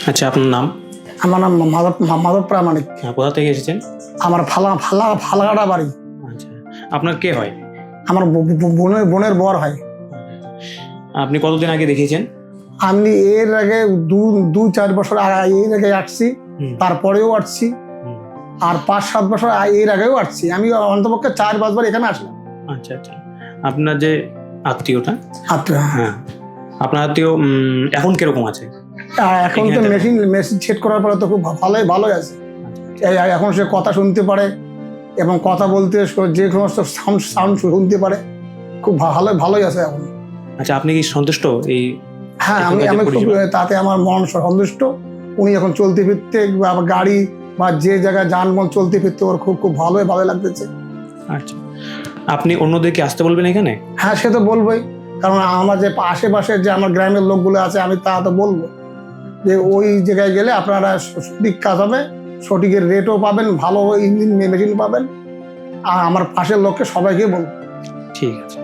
আচ্ছা, আপনার নাম? আমার নাম মাধব প্রামাণিক। কোথা থেকে এসেছেন? আমার ফালাকাটা বাড়ি। আচ্ছা, আপনার কে হয়? আমার বোনের বর হয়। আপনি কতদিন আগে দেখিয়েছেন? আমি এর আগে 2-4 বছর এর আগে আসছি, তারপরেও আসছি, আর 5-7 বছর এর আগেও আসছি। আমি অন্তপক্ষে 4-5 বার এখানে আসলাম। আচ্ছা আচ্ছা, আপনার যে আত্মীয়টা, হ্যাঁ, আপনার আত্মীয় এখন কিরকম আছে? এখন তো মেশিন সেট করার পরে তো খুব ভালোই আছে। এখন সে কথা শুনতে পারে এবং কথা বলতে যে সমস্ত সাউন্ড শুনতে পারে, খুব ভালোই আছে এখন। আচ্ছা, আপনি কি সন্তুষ্ট এই? হ্যাঁ, আমি খুব, তাতে আমার মন সন্তুষ্ট। উনি এখন চলতে ফিরতে বা গাড়ি বা যে জায়গায় যানবাহন চলতে ফিরতে ওর খুব ভালো লাগতেছে। আচ্ছা, আপনি অন্যদেরকে আসতে বলবেন এখানে? হ্যাঁ, সে তো বলবোই, কারণ আমার যে আশেপাশের যে আমার গ্রামের লোকগুলো আছে, আমি তা তো বলবো যে ওই জায়গায় গেলে আপনারা সঠিক কাজ হবে, সঠিকের রেটও পাবেন, ভালো ইঞ্জিন মেশিন পাবেন। আর আমার পাশের লোককে সবাইকে বলবো। ঠিক আছে।